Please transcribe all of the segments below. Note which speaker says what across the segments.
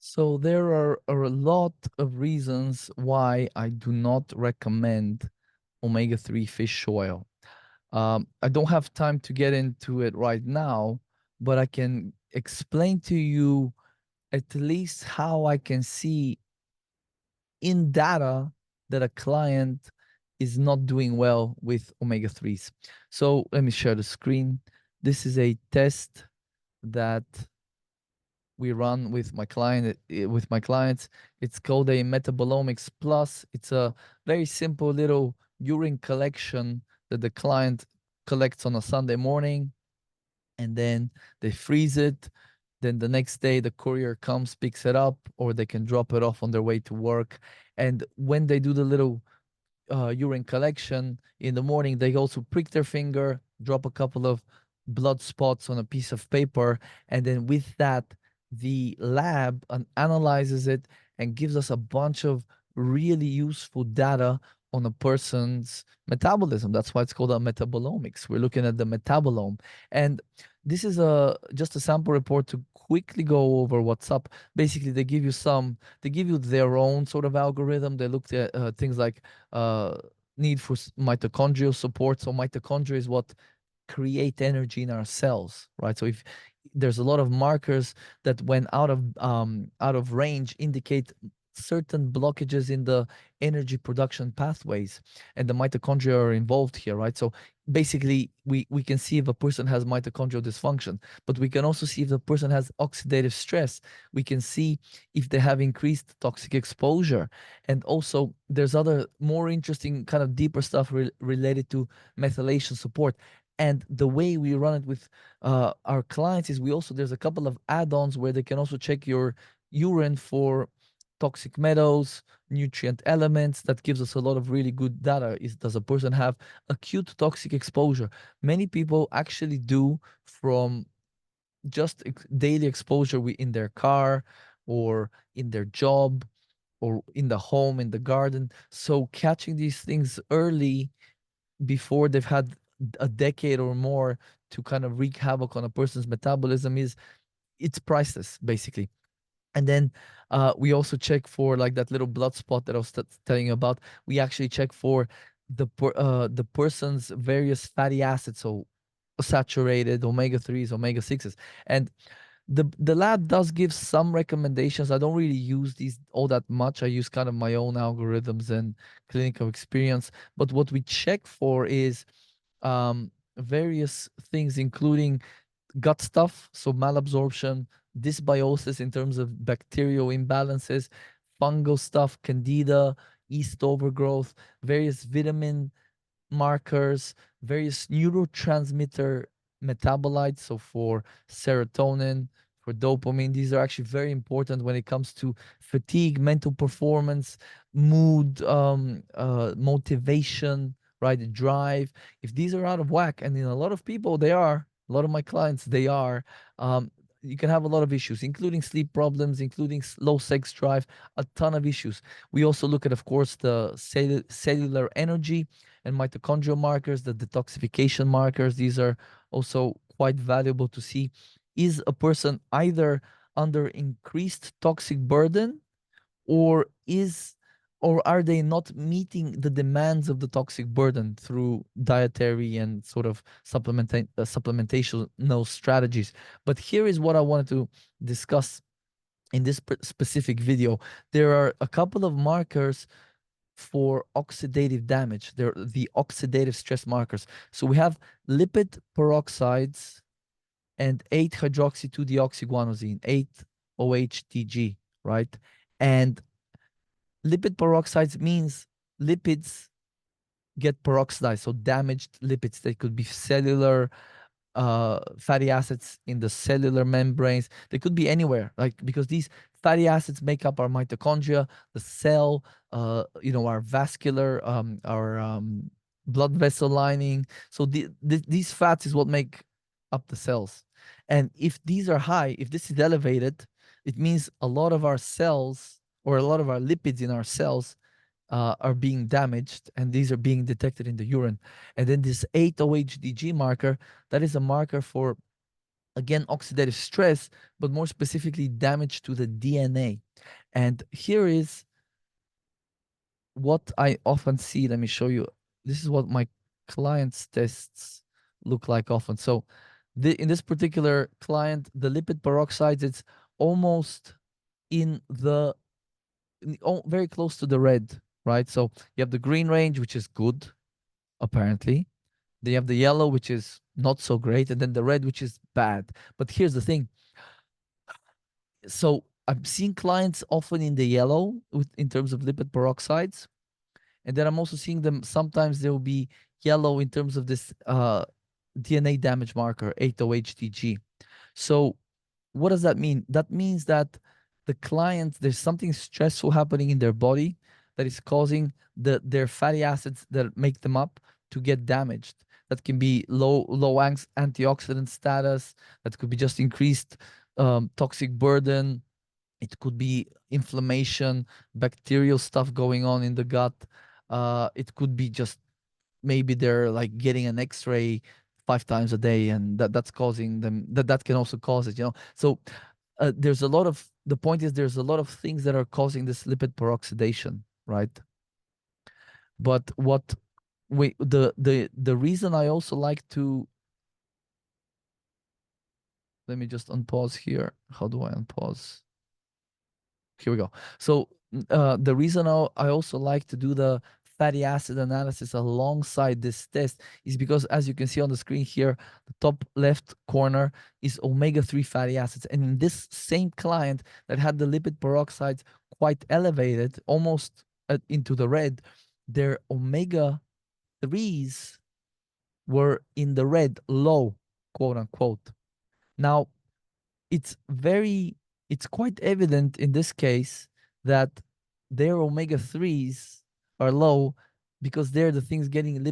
Speaker 1: So there are a lot of reasons why I do not recommend omega-3 fish oil. I don't have time to get into it right now, but I can explain to you at least how I can see in data that a client is not doing well with omega-3s. So let me share the screen. This is a test that we run with my clients. It's called a metabolomics plus. It's a very simple little urine collection that the client collects on a Sunday morning, and then they freeze it. Then the next day the courier comes, picks it up, or they can drop it off on their way to work. And when they do the little urine collection in the morning, they also prick their finger, drop a couple of blood spots on a piece of paper, and then with that, the lab analyzes it and gives us a bunch of really useful data on a person's metabolism. That's why it's called a metabolomics. We're looking at the metabolome, and this is a just a sample report to quickly go over what's up. Basically, they give you their own sort of algorithm. They looked at things like uh, need for mitochondrial support. So mitochondria is what create energy in our cells, right? So if there's a lot of markers that when out of range indicate certain blockages in the energy production pathways, and the mitochondria are involved here, right? So basically we can see if a person has mitochondrial dysfunction, but we can also see if the person has oxidative stress. We can see if they have increased toxic exposure, and also there's other more interesting kind of deeper stuff related to methylation support. And the way we run it with our clients is there's a couple of add-ons where they can also check your urine for toxic metals, nutrient elements. That gives us a lot of really good data. Does a person have acute toxic exposure? Many people actually do from just daily exposure in their car or in their job or in the home, in the garden. So catching these things early before they've had a decade or more to kind of wreak havoc on a person's metabolism it's priceless, basically. And then we also check for like that little blood spot that I was telling you about. We actually check for the person's various fatty acids, so saturated omega-3s, omega-6s. And the lab does give some recommendations. I don't really use these all that much. I use kind of my own algorithms and clinical experience. But what we check for is various things, including gut stuff, so malabsorption, dysbiosis in terms of bacterial imbalances, fungal stuff, candida, yeast overgrowth, various vitamin markers, various neurotransmitter metabolites. So for serotonin, for dopamine, these are actually very important when it comes to fatigue, mental performance, mood, motivation, right? Drive. If these are out of whack, and in a lot of people, they are, a lot of my clients, they are, you can have a lot of issues, including sleep problems, including low sex drive, a ton of issues. We also look at, of course, the cellular energy and mitochondrial markers, the detoxification markers. These are also quite valuable to see. Is a person either under increased toxic burden, or are they not meeting the demands of the toxic burden through dietary and sort of supplementational strategies? But here is what I wanted to discuss in this specific video. There are a couple of markers for oxidative damage. They're the oxidative stress markers. So we have lipid peroxides and 8-hydroxy-2-deoxyguanosine, 8-OHDG, right? And lipid peroxides means lipids get peroxidized, so damaged lipids. They could be cellular fatty acids in the cellular membranes. They could be anywhere, like, because these fatty acids make up our mitochondria, the cell, our vascular, our blood vessel lining. So these fats is what make up the cells. And if these are high, if this is elevated, it means a lot of our cells, or a lot of our lipids in our cells, are being damaged, and these are being detected in the urine. And then this 8-OHDG marker, that is a marker for again, oxidative stress, but more specifically damage to the DNA. And here is what I often see. Let me show you. This is what my clients' tests look like often. So in this particular client, the lipid peroxides, it's almost in the very close to the red, right? So you have the green range, which is good, apparently. Then you have the yellow, which is not so great, and then the red, which is bad. But here's the thing. So I'm seeing clients often in the yellow in terms of lipid peroxides. And then I'm also seeing them, sometimes they will be yellow in terms of this DNA damage marker, 8-OHTG. So what does that mean? That means that the client, there's something stressful happening in their body that is causing their fatty acids that make them up to get damaged. That can be low antioxidant status. That could be just increased toxic burden. It could be inflammation, bacterial stuff going on in the gut. It could be just maybe they're like getting an X-ray 5 times a day, and that's causing them. That can also cause it. So there's a lot of, the point is there's a lot of things that are causing this lipid peroxidation, right? But what the reason I also like to, let me just unpause here. How do I unpause? Here we go. So the reason I also like to do the fatty acid analysis alongside this test is because, as you can see on the screen here, the top left corner is omega-3 fatty acids. And in this same client that had the lipid peroxides quite elevated, almost into the red, their omega-3s were in the red, low, quote unquote. Now, it's quite evident in this case that their omega-3s are low because they're the things getting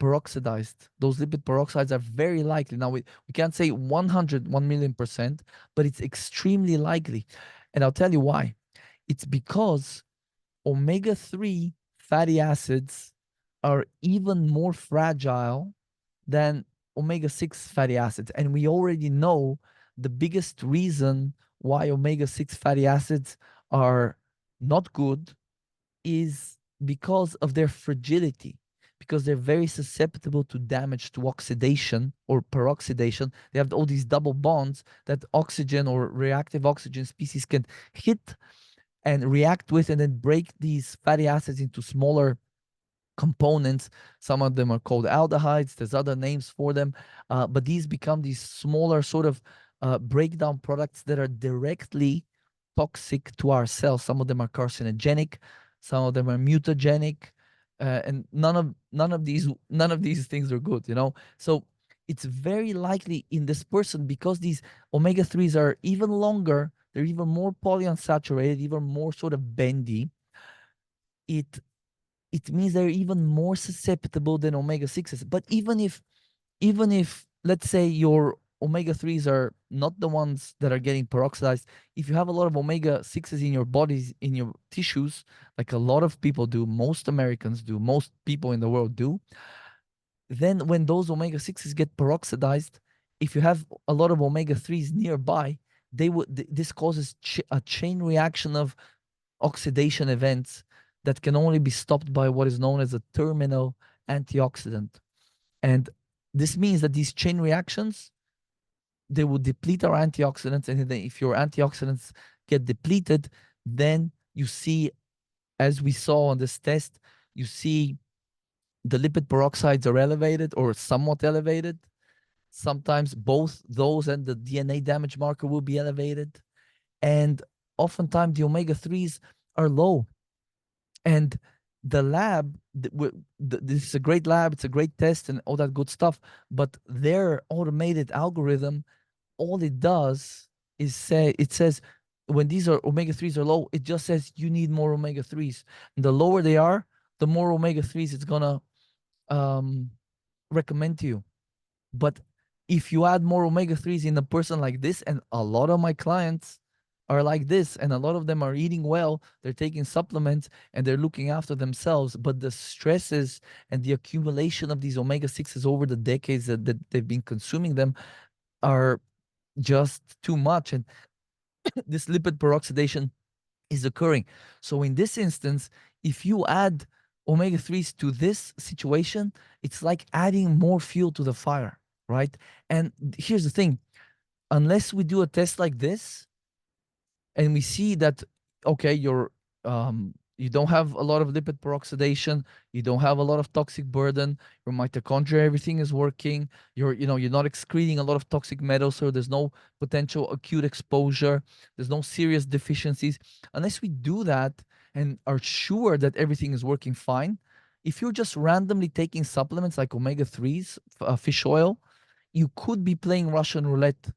Speaker 1: peroxidized. Those lipid peroxides are very likely. Now, we can't say 1,000,000%, but it's extremely likely. And I'll tell you why. It's because omega-3 fatty acids are even more fragile than omega-6 fatty acids. And we already know the biggest reason why omega-6 fatty acids are not good is because of their fragility, because they're very susceptible to damage, to oxidation or peroxidation. They have all these double bonds that oxygen or reactive oxygen species can hit and react with, and then break these fatty acids into smaller components. Some of them are called aldehydes. There's other names for them, but these become these smaller sort of breakdown products that are directly toxic to our cells. Some of them are carcinogenic, some of them are mutagenic, and none of these things are good. So it's very likely in this person, because these omega-3s are even longer, they're even more polyunsaturated, even more sort of bendy. It means they're even more susceptible than omega-6s. But even if let's say your omega-3s are not the ones that are getting peroxidized, if you have a lot of omega-6s in your bodies, in your tissues, like a lot of people do, most Americans do, most people in the world do, then when those omega-6s get peroxidized, if you have a lot of omega-3s nearby, this causes a chain reaction of oxidation events that can only be stopped by what is known as a terminal antioxidant. And this means that these chain reactions, they will deplete our antioxidants. And then if your antioxidants get depleted, then you see, as we saw on this test, you see the lipid peroxides are elevated or somewhat elevated. Sometimes both those and the DNA damage marker will be elevated. And oftentimes the omega-3s are low. And the lab, this is a great lab, it's a great test and all that good stuff, but their automated algorithm, all it does is it says when these are omega-3s are low, it just says you need more omega-3s. And the lower they are, the more omega-3s it's gonna recommend to you. But if you add more omega-3s in a person like this, and a lot of my clients are like this, and a lot of them are eating well, they're taking supplements, and they're looking after themselves, but the stresses and the accumulation of these omega-6s over the decades that they've been consuming them are just too much, and this lipid peroxidation is occurring. So in this instance, if you add omega-3s to this situation, it's like adding more fuel to the fire, right? And here's the thing, unless we do a test like this and we see that, okay, you don't have a lot of lipid peroxidation, you don't have a lot of toxic burden, your mitochondria, everything is working, you're not excreting a lot of toxic metals, so there's no potential acute exposure, there's no serious deficiencies. Unless we do that and are sure that everything is working fine, if you're just randomly taking supplements like omega-3s, fish oil, you could be playing Russian roulette.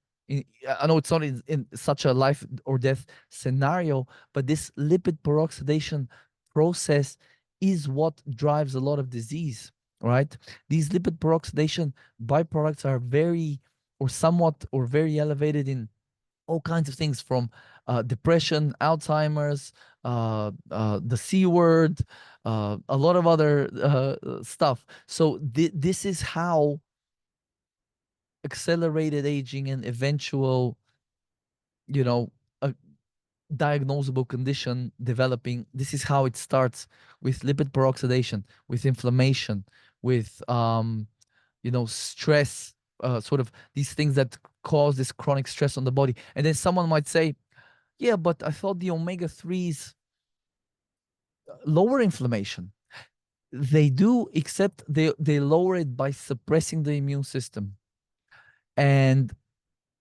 Speaker 1: I know it's not in such a life or death scenario, but this lipid peroxidation process is what drives a lot of disease, right? These lipid peroxidation byproducts are very or somewhat or very elevated in all kinds of things, from depression, Alzheimer's, the C word, a lot of other stuff. So this is how accelerated aging and eventual, a diagnosable condition developing, this is how it starts, with lipid peroxidation, with inflammation, with stress, sort of these things that cause this chronic stress on the body. And then someone might say, yeah, but I thought the omega-3s lower inflammation. They do, except they lower it by suppressing the immune system. And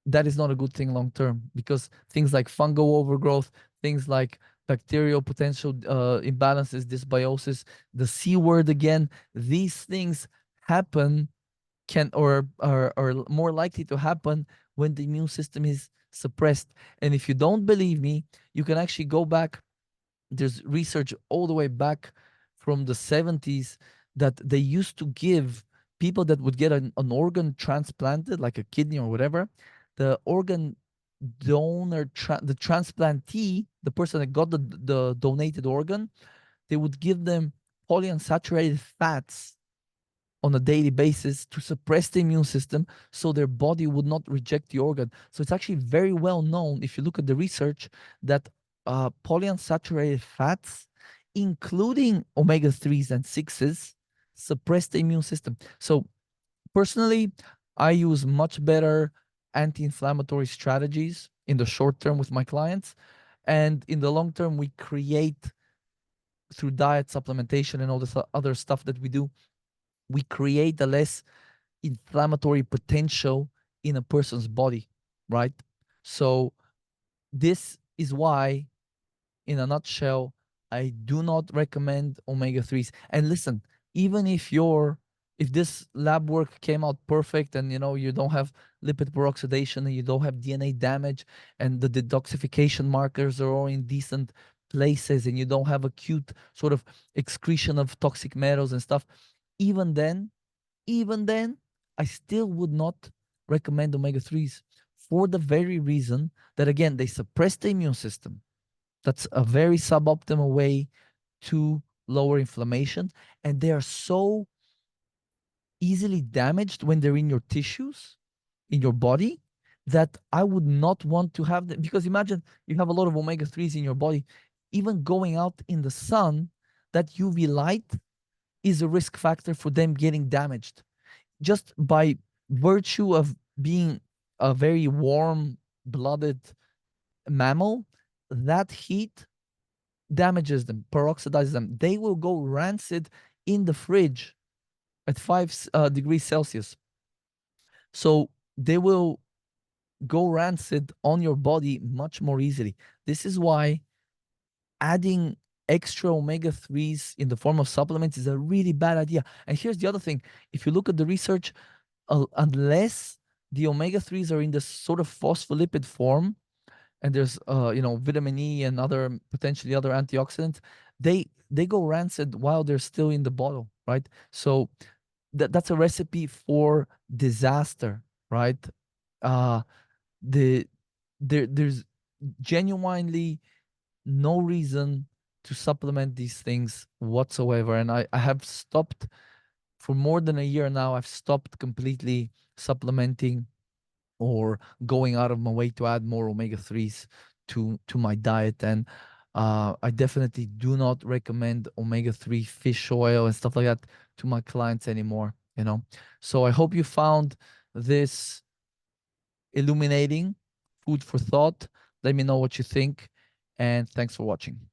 Speaker 1: that is not a good thing long term, because things like fungal overgrowth, things like bacterial potential imbalances, dysbiosis, the C word again, these things happen, can or are more likely to happen when the immune system is suppressed. And if you don't believe me, you can actually go back. There's research all the way back from the 70s that they used to give people that would get an organ transplanted, like a kidney or whatever. The organ donor, the transplantee, the person that got the donated organ, they would give them polyunsaturated fats on a daily basis to suppress the immune system so their body would not reject the organ. So it's actually very well known, if you look at the research, that polyunsaturated fats, including omega-3s and 6s, suppress the immune system. So personally, I use much better anti-inflammatory strategies in the short term with my clients. And in the long term, we create, through diet, supplementation, and all this other stuff that we do, we create a less inflammatory potential in a person's body, right? So this is why, in a nutshell, I do not recommend omega-3s. And listen, even if this lab work came out perfect, and you don't have lipid peroxidation and you don't have DNA damage and the detoxification markers are all in decent places and you don't have acute sort of excretion of toxic metals and stuff, even then, I still would not recommend omega-3s, for the very reason that, again, they suppress the immune system. That's a very suboptimal way to lower inflammation. And they are so easily damaged when they're in your tissues, in your body, that I would not want to have them. Because imagine you have a lot of omega-3s in your body, even going out in the sun, that UV light is a risk factor for them getting damaged. Just by virtue of being a very warm-blooded mammal, that heat damages them, peroxidizes them. They will go rancid in the fridge at 5 degrees Celsius. So they will go rancid on your body much more easily. This is why adding extra omega-3s in the form of supplements is a really bad idea. And here's the other thing. If you look at the research, unless the omega-3s are in this sort of phospholipid form, and there's vitamin E and other potentially other antioxidants, they go rancid while they're still in the bottle, right? So that's a recipe for disaster, right? uh there's genuinely no reason to supplement these things whatsoever. And I have stopped for more than a year now. I've stopped completely supplementing or going out of my way to add more omega-3s to my diet. And I definitely do not recommend omega-3 fish oil and stuff like that to my clients anymore, you know. So I hope you found this illuminating, food for thought. Let me know what you think, and thanks for watching.